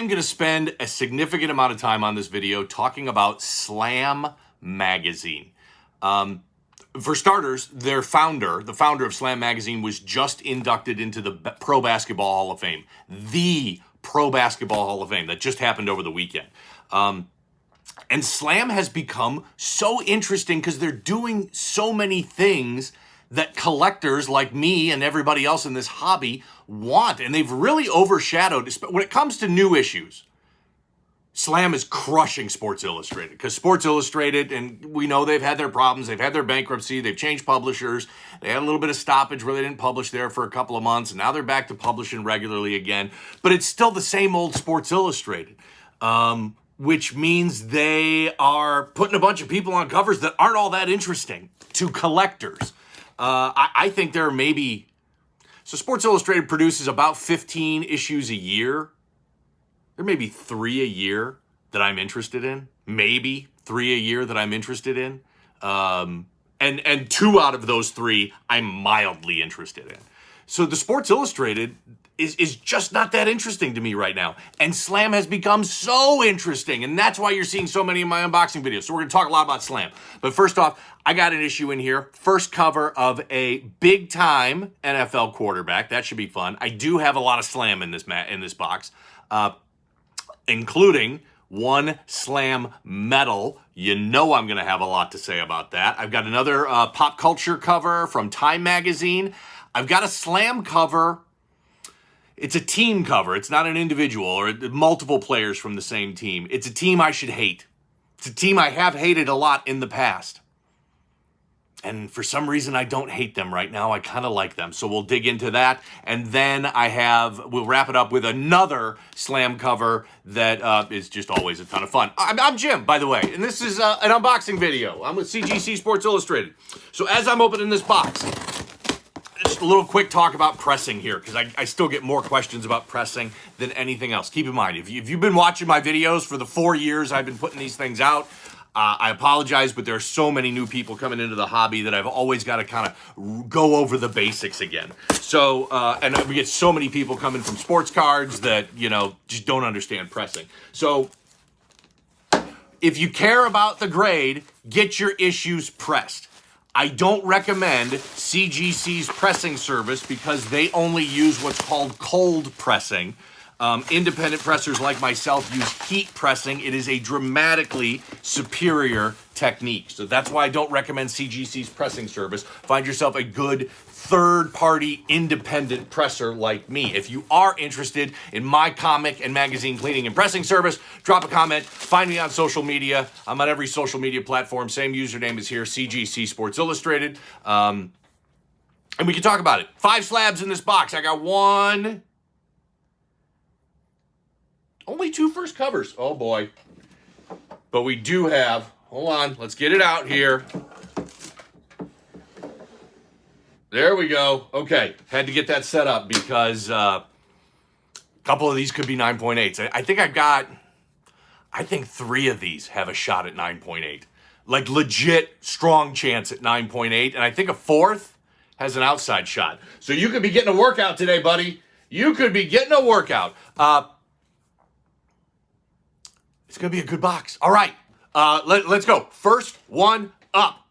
am going to spend a significant amount of time on this video talking about Slam Magazine. For starters, their founder, the founder of Slam Magazine, was just inducted into the Pro Basketball Hall of Fame. The Pro Basketball Hall of Fame. That just happened over the weekend. And Slam has become so interesting because they're doing so many things that collectors like me and everybody else in this hobby want. And they've really overshadowed, when it comes to new issues, Slam is crushing Sports Illustrated, because Sports Illustrated, and we know they've had their problems, they've had their bankruptcy, they've changed publishers, they had a little bit of stoppage where they didn't publish there for a couple of months, and now they're back to publishing regularly again, but it's still the same old Sports Illustrated, which means they are putting a bunch of people on covers that aren't all that interesting to collectors. I think there are maybe, so Sports Illustrated produces about 15 issues a year. There may be 3 a year that I'm interested in. Maybe 3 a year that I'm interested in. And 2 out of those 3 I'm mildly interested in. So the Sports Illustrated is just not that interesting to me right now. And Slam has become so interesting. And that's why you're seeing so many of my unboxing videos. So we're going to talk a lot about Slam. But first off, I got an issue in here. First cover of a big-time NFL quarterback. That should be fun. I do have a lot of Slam in this box. Including one Slam medal. You know I'm going to have a lot to say about that. I've got another pop culture cover from Time Magazine. I've got a Slam cover. It's a team cover. It's not an individual or multiple players from the same team. It's a team I should hate. It's a team I have hated a lot in the past. And for some reason, I don't hate them right now. I kind of like them. So we'll dig into that. And then we'll wrap it up with another Slam cover that is just always a ton of fun. I'm Jim, by the way, and this is an unboxing video. I'm with CGC Sports Illustrated. So as I'm opening this box, just a little quick talk about pressing here, because I still get more questions about pressing than anything else. Keep in mind, if you've been watching my videos for the 4 years I've been putting these things out, I apologize, but there are so many new people coming into the hobby that I've always got to kind of go over the basics again. So, and we get so many people coming from sports cards that, just don't understand pressing. So, if you care about the grade, get your issues pressed. I don't recommend CGC's pressing service because they only use what's called cold pressing. Independent pressers like myself use heat pressing. It is a dramatically superior technique. So that's why I don't recommend CGC's pressing service. Find yourself a good third-party independent presser like me. If you are interested in my comic and magazine cleaning and pressing service, drop a comment. Find me on social media. I'm on every social media platform. Same username is here, CGC Sports Illustrated. And we can talk about it. 5 slabs in this box. I got one... Only 2 first covers. Oh, boy. But we do have... Hold on. Let's get it out here. There we go. Okay. Had to get that set up because a couple of these could be 9.8s. I think 3 of these have a shot at 9.8. Like, legit strong chance at 9.8. And I think a 4th has an outside shot. So you could be getting a workout today, buddy. You could be getting a workout. It's going to be a good box. All right, let's go. First one up.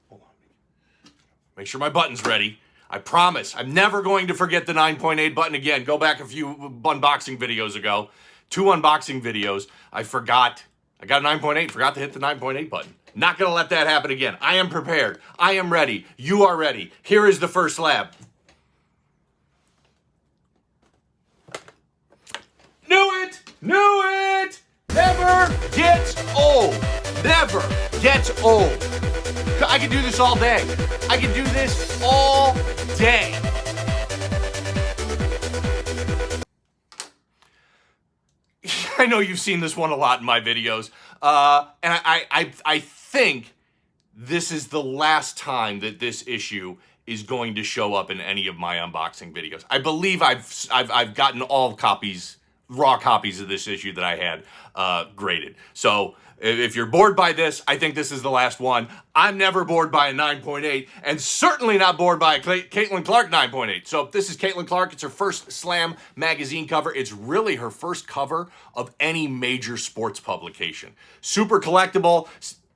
Hold on. Make sure my button's ready. I promise I'm never going to forget the 9.8 button again. Go back a few unboxing videos ago. 2 unboxing videos. I forgot. I got a 9.8. Forgot to hit the 9.8 button. Not going to let that happen again. I am prepared. I am ready. You are ready. Here is the first slab. Knew it! Knew it! Never gets old. Never gets old. I can do this all day. I can do this all day. I know you've seen this one a lot in my videos. And I think this is the last time that this issue is going to show up in any of my unboxing videos. I believe I've gotten all copies raw copies of this issue that I had graded. So if you're bored by this, I think this is the last one. I'm never bored by a 9.8, and certainly not bored by a Caitlin Clark 9.8. So this is Caitlin Clark. It's her first Slam magazine cover. It's really her first cover of any major sports publication. Super collectible.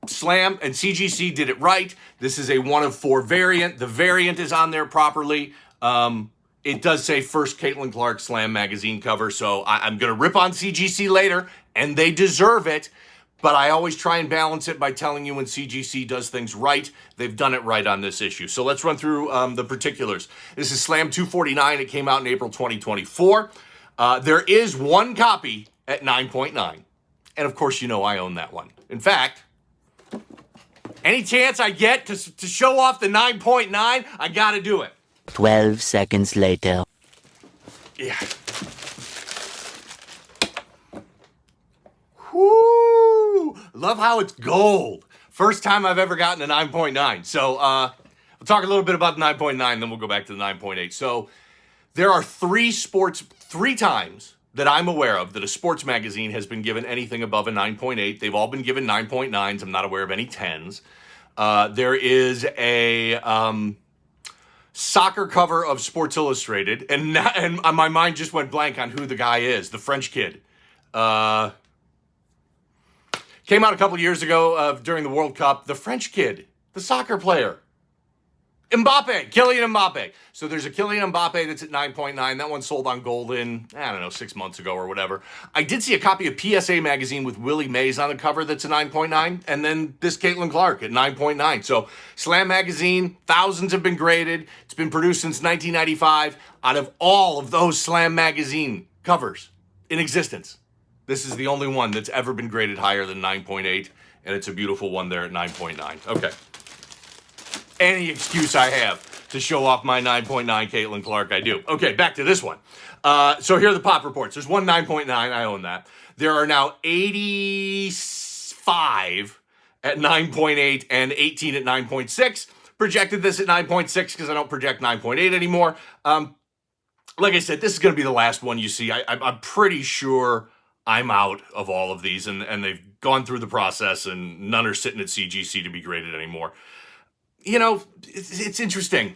Slam and CGC did it right. This is a 1 of 4 variant. The variant is on there properly. It does say first Caitlin Clark Slam magazine cover, so I'm going to rip on CGC later, and they deserve it. But I always try and balance it by telling you when CGC does things right. They've done it right on this issue. So let's run through the particulars. This is Slam 249. It came out in April 2024. There is one copy at 9.9. And of course, you know I own that one. In fact, any chance I get to show off the 9.9, I got to do it. 12 seconds later. Yeah. Whoo! Love how it's gold. First time I've ever gotten a 9.9. So we'll talk a little bit about the 9.9, then we'll go back to the 9.8. So there are three times that I'm aware of that a sports magazine has been given anything above a 9.8. They've all been given 9.9s. I'm not aware of any 10s. There is a soccer cover of Sports Illustrated, and my mind just went blank on who the guy is, the French kid. Came out a couple years ago during the World Cup. The French kid, the soccer player. Kylian Mbappe. So there's a Kylian Mbappe that's at 9.9. That one sold on Golden, 6 months ago or whatever. I did see a copy of PSA Magazine with Willie Mays on the cover that's a 9.9. And then this Caitlin Clark at 9.9. So Slam Magazine, thousands have been graded. It's been produced since 1995. Out of all of those Slam Magazine covers in existence, this is the only one that's ever been graded higher than 9.8. And it's a beautiful one there at 9.9. Okay. Any excuse I have to show off my 9.9 Caitlin Clark, I do. Okay, back to this one. So here are the pop reports. There's one 9.9. I own that. There are now 85 at 9.8 and 18 at 9.6. Projected this at 9.6 because I don't project 9.8 anymore. Like I said, this is going to be the last one you see. I'm pretty sure I'm out of all of these, and they've gone through the process, and none are sitting at CGC to be graded anymore. You know, it's interesting.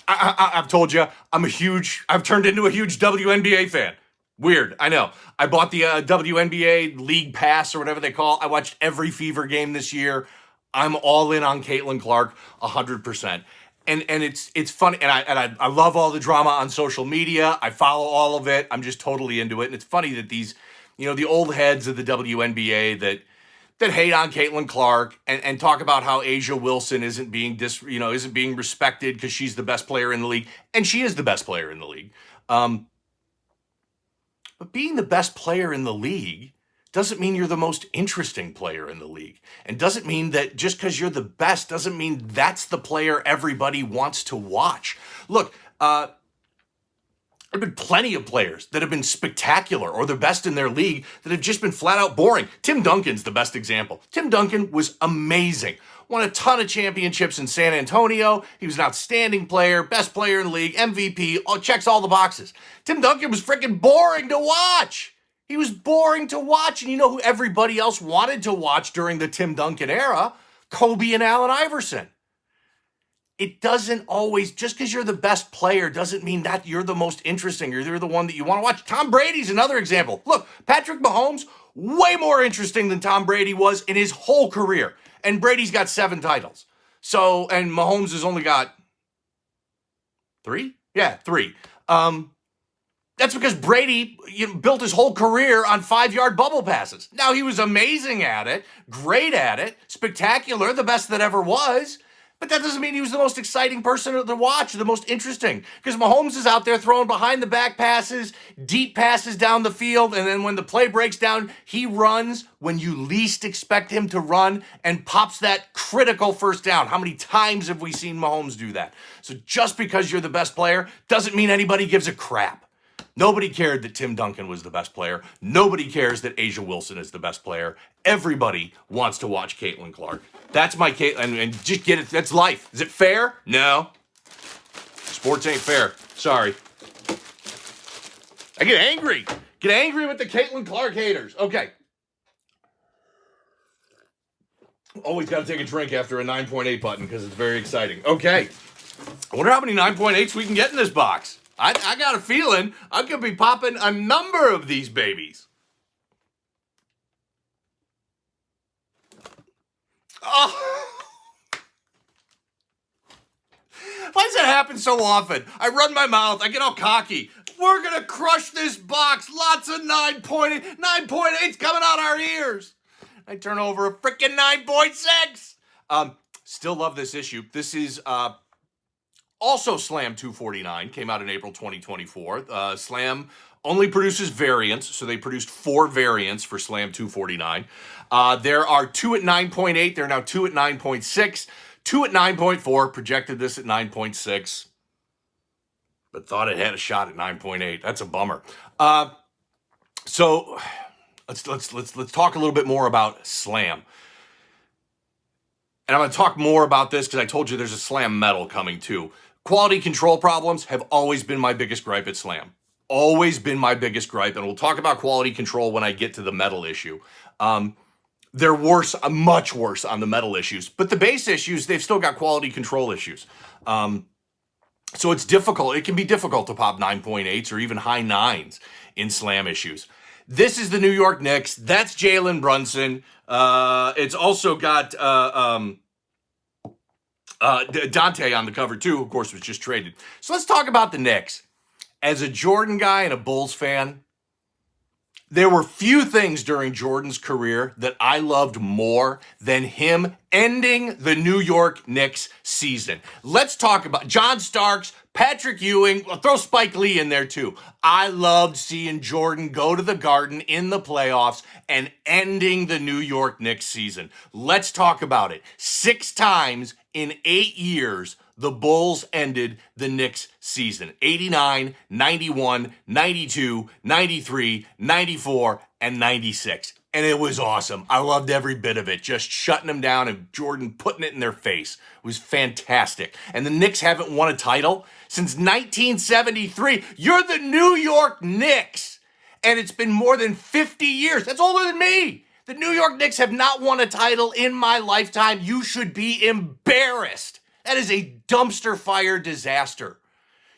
I've told you, I've turned into a huge WNBA fan. Weird, I know. I bought the WNBA League Pass or whatever they call it. I watched every Fever game this year. I'm all in on Caitlin Clark, 100%. And it's funny, and I love all the drama on social media. I follow all of it. I'm just totally into it. And it's funny that these, the old heads of the WNBA that hate on Caitlin Clark and talk about how A'ja Wilson isn't being respected because she's the best player in the league, and she is the best player in the league. But being the best player in the league doesn't mean you're the most interesting player in the league, and doesn't mean that just because you're the best doesn't mean that's the player everybody wants to watch. Look, there have been plenty of players that have been spectacular or the best in their league that have just been flat out boring. Tim Duncan's the best example. Tim Duncan was amazing. Won a ton of championships in San Antonio. He was an outstanding player, best player in the league, MVP, checks all the boxes. Tim Duncan was freaking boring to watch. He was boring to watch. And you know who everybody else wanted to watch during the Tim Duncan era? Kobe and Allen Iverson. It doesn't always, just because you're the best player doesn't mean that you're the most interesting or you're the one that you want to watch. Tom Brady's another example. Look, Patrick Mahomes, way more interesting than Tom Brady was in his whole career. And Brady's got 7 titles. So, and Mahomes has only got 3? Yeah, 3. That's because Brady built his whole career on 5-yard bubble passes. Now, he was amazing at it, great at it, spectacular, the best that ever was. But that doesn't mean he was the most exciting person to watch, the most interesting. Because Mahomes is out there throwing behind the back passes, deep passes down the field, and then when the play breaks down, he runs when you least expect him to run and pops that critical first down. How many times have we seen Mahomes do that? So just because you're the best player doesn't mean anybody gives a crap. Nobody cared that Tim Duncan was the best player. Nobody cares that A'ja Wilson is the best player. Everybody wants to watch Caitlin Clark. That's my Caitlin, and just get it. That's life. Is it fair? No. Sports ain't fair. Sorry. I get angry. Get angry with the Caitlin Clark haters. Okay. Always got to take a drink after a 9.8 button because it's very exciting. Okay. I wonder how many 9.8s we can get in this box. I got a feeling I'm going to be popping a number of these babies. Oh. Why does that happen so often? I run my mouth. I get all cocky. We're going to crush this box. Lots of 9.8s coming out our ears. I turn over a freaking 9.6. Still love this issue. This is also Slam 249. Came out in April 2024. Slam only produces variants, so they produced 4 variants for Slam 249. There are 2 at 9.8. There are now 2 at 9.6. 2 at 9.4, projected this at 9.6, but thought it had a shot at 9.8. That's a bummer. So let's talk a little bit more about Slam. And I'm going to talk more about this because I told you there's a Slam metal coming too. Quality control problems have always been my biggest gripe at Slam. Always been my biggest gripe, and we'll talk about quality control when I get to the metal issue. They're worse, much worse on the metal issues. But the base issues, they've still got quality control issues. So it's difficult. It can be difficult to pop 9.8s or even high 9s in Slam issues. This is the New York Knicks. That's Jalen Brunson. It's also got Dante on the cover too. Of course, was just traded. So let's talk about the Knicks. As a Jordan guy and a Bulls fan, there were few things during Jordan's career that I loved more than him ending the New York Knicks season. Let's talk about John Starks, Patrick Ewing. I'll throw Spike Lee in there too. I loved seeing Jordan go to the Garden in the playoffs and ending the New York Knicks season. Let's talk about it. 6 times in 8 years, the Bulls ended the Knicks season. 89, 91, 92, 93, 94, and 96. And it was awesome. I loved every bit of it. Just shutting them down and Jordan putting it in their face. It was fantastic. And the Knicks haven't won a title since 1973. You're the New York Knicks. And it's been more than 50 years. That's older than me. The New York Knicks have not won a title in my lifetime. You should be embarrassed. That is a dumpster fire disaster.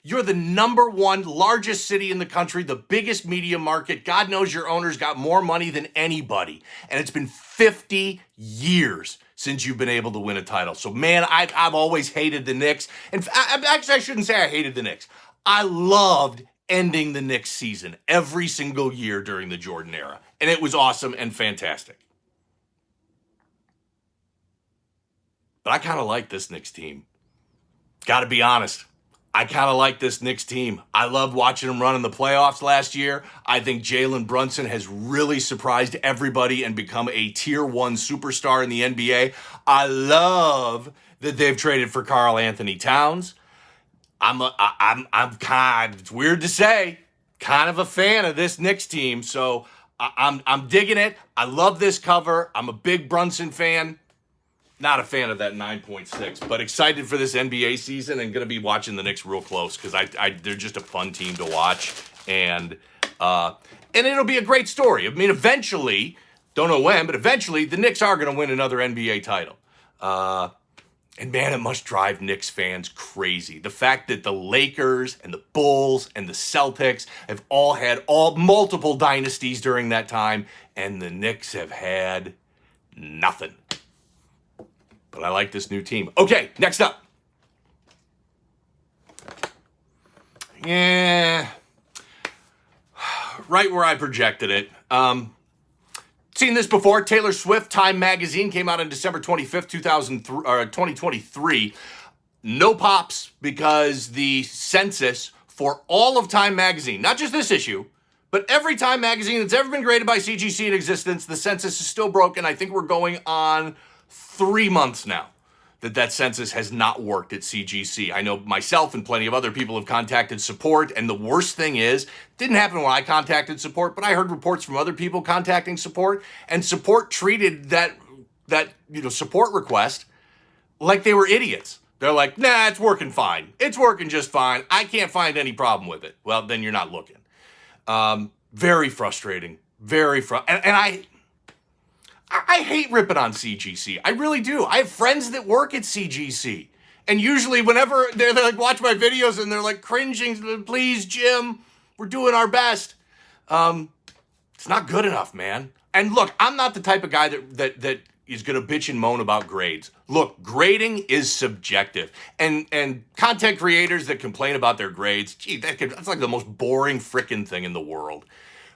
You're the number 1 largest city in the country, the biggest media market. God knows your owner's got more money than anybody. And it's been 50 years since you've been able to win a title. So, man, I've always hated the Knicks. And actually, I shouldn't say I hated the Knicks. I loved ending the Knicks season every single year during the Jordan era. And it was awesome and fantastic. But I kind of like this Knicks team. Got to be honest. I kind of like this Knicks team. I loved watching them run in the playoffs last year. I think Jalen Brunson has really surprised everybody and become a tier 1 superstar in the NBA. I love that they've traded for Karl Anthony Towns. I'm kind. It's weird to say, kind of a fan of this Knicks team. So I'm digging it. I love this cover. I'm a big Brunson fan. Not a fan of that 9.6, but excited for this NBA season and going to be watching the Knicks real close because they're just a fun team to watch, and it'll be a great story. I mean, eventually, don't know when, but eventually the Knicks are going to win another NBA title. And man, it must drive Knicks fans crazy. The fact that the Lakers and the Bulls and the Celtics have all had multiple dynasties during that time, and the Knicks have had nothing. But I like this new team. Okay, next up. Yeah. Right where I projected it. Seen this before. Taylor Swift, Time Magazine, came out on December 25th, 2023. No pops because the census for all of Time Magazine, not just this issue, but every Time Magazine that's ever been graded by CGC in existence, the census is still broken. I think we're going on 3 months now that census has not worked at CGC. I know myself and plenty of other people have contacted support, and the worst thing is, it didn't happen when I contacted support, but I heard reports from other people contacting support, and support treated that support request like they were idiots. They're like, nah, it's working fine. It's working just fine. I can't find any problem with it. Well, then you're not looking. Very frustrating. And I hate ripping on CGC. I really do. I have friends that work at CGC. And usually whenever they're like, watch my videos and they're like cringing, please, Jim, we're doing our best. It's not good enough, man. And look, I'm not the type of guy that is going to bitch and moan about grades. Look, grading is subjective. And content creators that complain about their grades, gee, that's like the most boring frickin' thing in the world.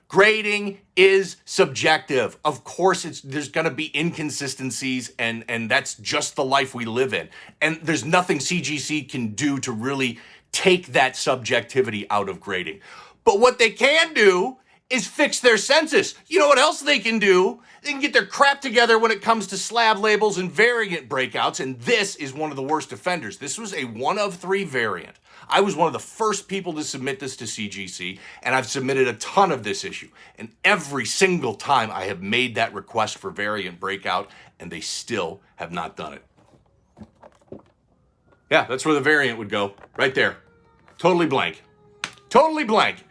Grading is subjective. Of course, there's going to be inconsistencies, and that's just the life we live in. And there's nothing CGC can do to really take that subjectivity out of grading. But what they can do is fix their census. You know what else they can do? They can get their crap together when it comes to slab labels and variant breakouts, and this is one of the worst offenders. This was a 1 of 3 variant. I was one of the first people to submit this to CGC, and I've submitted a ton of this issue. And every single time I have made that request for variant breakout, and they still have not done it. Yeah, that's where the variant would go, right there. Totally blank. Totally blank.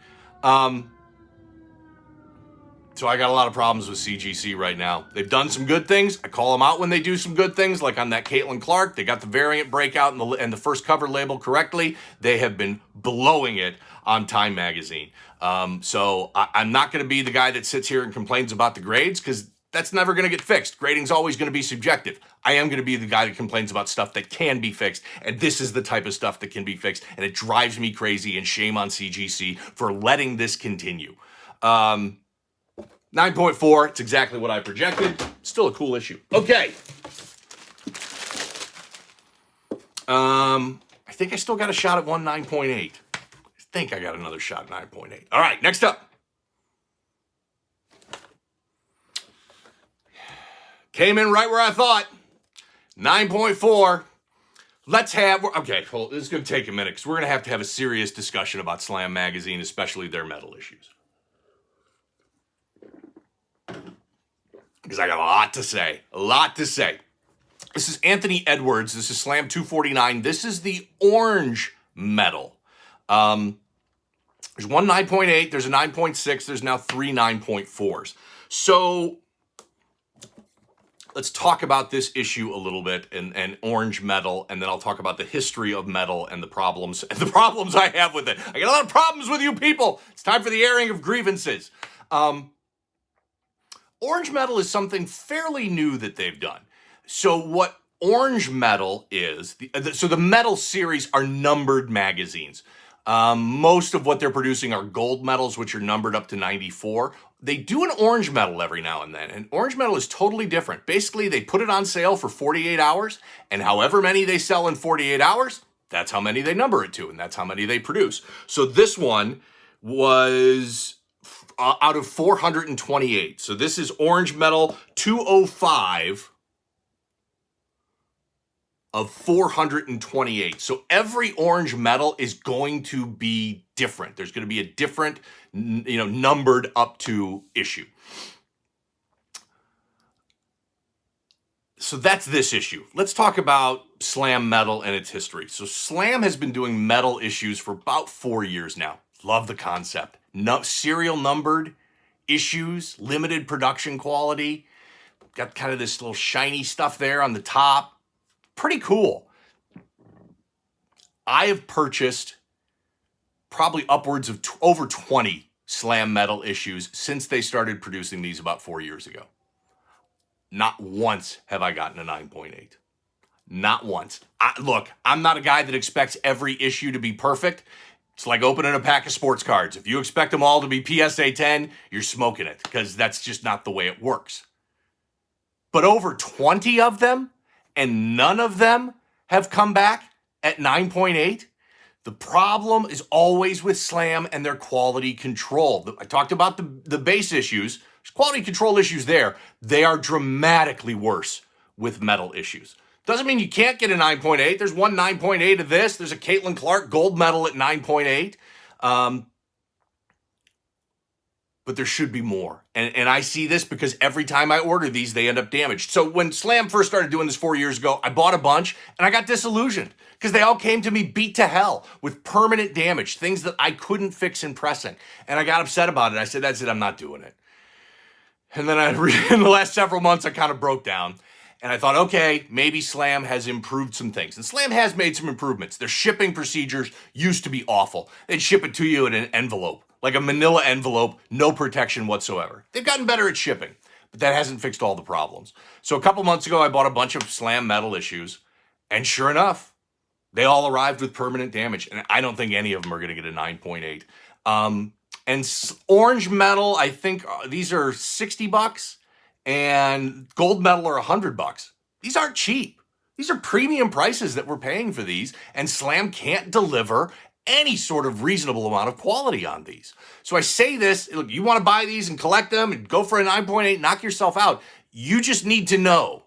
So I got a lot of problems with CGC right now. They've done some good things. I call them out when they do some good things, like on that Caitlin Clark. They got the variant breakout and the first cover label correctly. They have been blowing it on Time Magazine. So I'm not going to be the guy that sits here and complains about the grades, because that's never going to get fixed. Grading's always going to be subjective. I am going to be the guy that complains about stuff that can be fixed, and this is the type of stuff that can be fixed, and it drives me crazy, and shame on CGC for letting this continue. 9.4, it's exactly what I projected. Still a cool issue. Okay. I think I still got a shot at 9.8. I think I got another shot at 9.8. All right, next up. Came in right where I thought. 9.4. Let's have, okay, well, this is going to take a minute, because we're going to have a serious discussion about Slam Magazine, especially their metal issues. Because I got a lot to say. A lot to say. This is Anthony Edwards. This is Slam 249. This is the orange metal. There's one 9.8. There's a 9.6. There's now 3 9.4s. So let's talk about this issue a little bit and orange metal, and then I'll talk about the history of metal and the problems I have with it. I got a lot of problems with you people. It's time for the airing of grievances. Orange metal is something fairly new that they've done. So what orange metal is, so the metal series are numbered magazines. Most of what they're producing are gold medals, which are numbered up to 94. They do an orange metal every now and then, and orange metal is totally different. Basically, they put it on sale for 48 hours, and however many they sell in 48 hours, that's how many they number it to, and that's how many they produce. So this one was out of 428. So this is orange metal 205 of 428. So every orange metal is going to be different. There's going to be a different, numbered up to issue. So that's this issue. Let's talk about Slam metal and its history. So Slam has been doing metal issues for about 4 years now. Love the concept. Serial numbered issues, limited production quality. Got kind of this little shiny stuff there on the top. Pretty cool. I have purchased probably upwards of over 20 Slam metal issues since they started producing these about 4 years ago. Not once have I gotten a 9.8. Not once. Look, I'm not a guy that expects every issue to be perfect. It's like opening a pack of sports cards. If you expect them all to be PSA 10, you're smoking it, because that's just not the way it works. But over 20 of them, and none of them have come back at 9.8. The problem is always with Slam and their quality control. I talked about the base issues. There's quality control issues there. They are dramatically worse with metal issues. Doesn't mean you can't get a 9.8. There's one 9.8 of this. There's a Caitlin Clark gold medal at 9.8. But but there should be more. And I see this because every time I order these, they end up damaged. So when Slam first started doing this 4 years ago, I bought a bunch and I got disillusioned because they all came to me beat to hell with permanent damage, things that I couldn't fix in pressing. And I got upset about it. I said, that's it, I'm not doing it. And then in the last several months, I kind of broke down. And I thought, okay, maybe Slam has improved some things. And Slam has made some improvements. Their shipping procedures used to be awful. They'd ship it to you in an envelope, like a manila envelope, no protection whatsoever. They've gotten better at shipping, but that hasn't fixed all the problems. So a couple months ago, I bought a bunch of Slam metal issues. And sure enough, they all arrived with permanent damage. And I don't think any of them are going to get a 9.8. And orange metal, I think these are $60. And gold metal are $100. These aren't cheap. These are premium prices that we're paying for these, and Slam can't deliver any sort of reasonable amount of quality on these. So I say this, look, you want to buy these and collect them and go for a 9.8, knock yourself out. You just need to know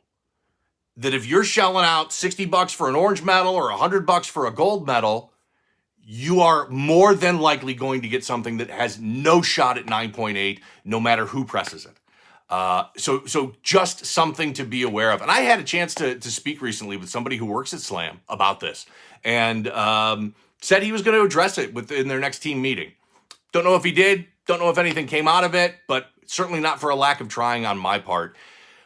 that if you're shelling out $60 for an orange metal or $100 for a gold metal, you are more than likely going to get something that has no shot at 9.8, no matter who presses it. So just something to be aware of. And I had a chance to speak recently with somebody who works at Slam about this and said he was going to address it in their next team meeting. Don't know if he did. Don't know if anything came out of it, but certainly not for a lack of trying on my part.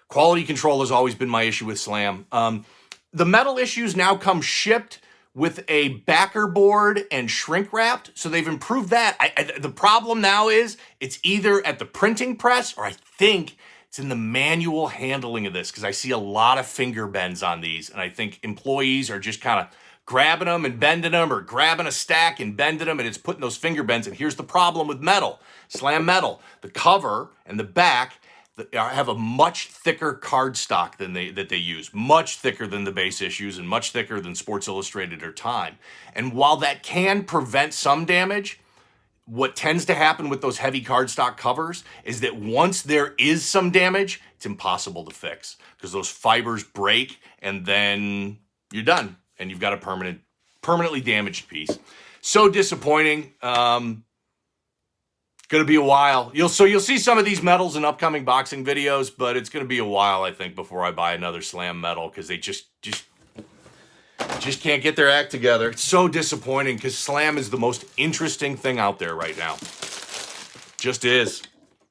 Quality control has always been my issue with Slam. The metal issues now come shipped with a backer board and shrink wrapped. So they've improved that. The problem now is it's either at the printing press or I think it's in the manual handling of this because I see a lot of finger bends on these. And I think employees are just kind of grabbing them and bending them or grabbing a stack and bending them and it's putting those finger bends. And here's the problem with metal, Slam metal. The cover and the back have a much thicker cardstock than that they use, much thicker than the base issues and much thicker than Sports Illustrated or Time. And while that can prevent some damage, what tends to happen with those heavy cardstock covers is that once there is some damage, it's impossible to fix because those fibers break and then you're done and you've got a permanently damaged piece. So disappointing. Going to be a while. You'll see some of these medals in upcoming boxing videos, but it's going to be a while, I think, before I buy another Slam medal because they just can't get their act together. It's so disappointing because Slam is the most interesting thing out there right now. Just is.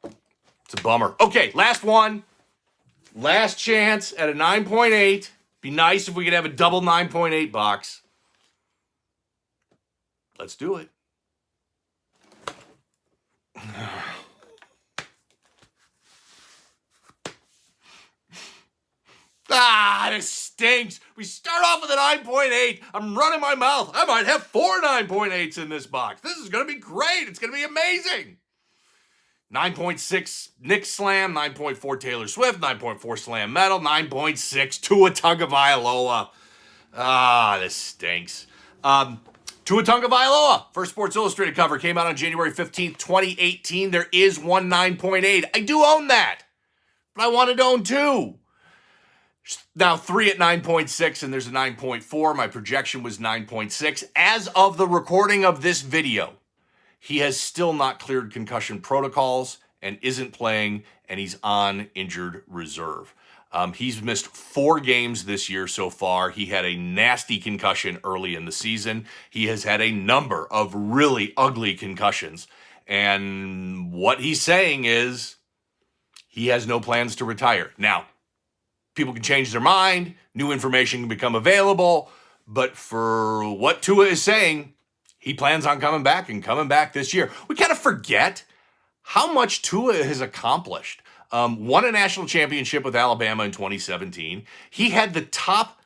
It's a bummer. Okay, last one. Last chance at a 9.8. Be nice if we could have a double 9.8 box. Let's do it. This stinks. We start off with a 9.8. I'm running my mouth. I might have 4 9.8s in this box. This is going to be great. It's going to be amazing. 9.6 Knicks Slam, 9.4 Taylor Swift, 9.4 Slam Metal, 9.6 Tua Tagovailoa. This stinks. Tua Tagovailoa, first Sports Illustrated cover, came out on January 15th, 2018. There is one 9.8. I do own that, but I wanted to own 2. Now 3 at 9.6, and there's a 9.4. My projection was 9.6. As of the recording of this video, he has still not cleared concussion protocols and isn't playing, and he's on injured reserve. He's missed 4 games this year so far. He had a nasty concussion early in the season. He has had a number of really ugly concussions. And what he's saying is he has no plans to retire. Now, people can change their mind. New information can become available. But for what Tua is saying, he plans on coming back this year. We kind of forget how much Tua has accomplished. Won a national championship with Alabama in 2017. He had the top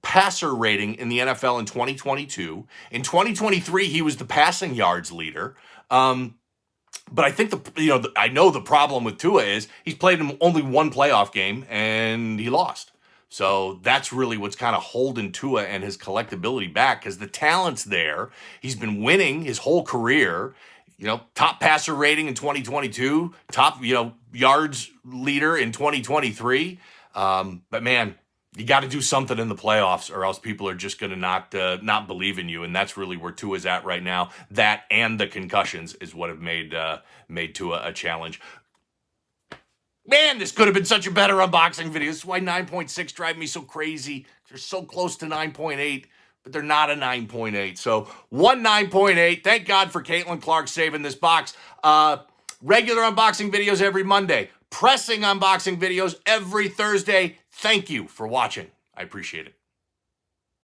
passer rating in the NFL in 2022. In 2023, he was the passing yards leader. But I think I know the problem with Tua is he's played in only one playoff game and he lost. So that's really what's kind of holding Tua and his collectability back because the talent's there. He's been winning his whole career. Top passer rating in 2022, top, yards leader in 2023. But man, You got to do something in the playoffs, or else people are just going to not believe in you, and that's really where Tua's at right now. That and the concussions is what have made Tua a challenge. Man, this could have been such a better unboxing video. This is why 9.6 drive me so crazy. They're so close to 9.8, but they're not a 9.8. So 9.8. Thank God for Caitlin Clark saving this box. Regular unboxing videos every Monday. Pressing unboxing videos every Thursday. Thank you for watching. I appreciate it.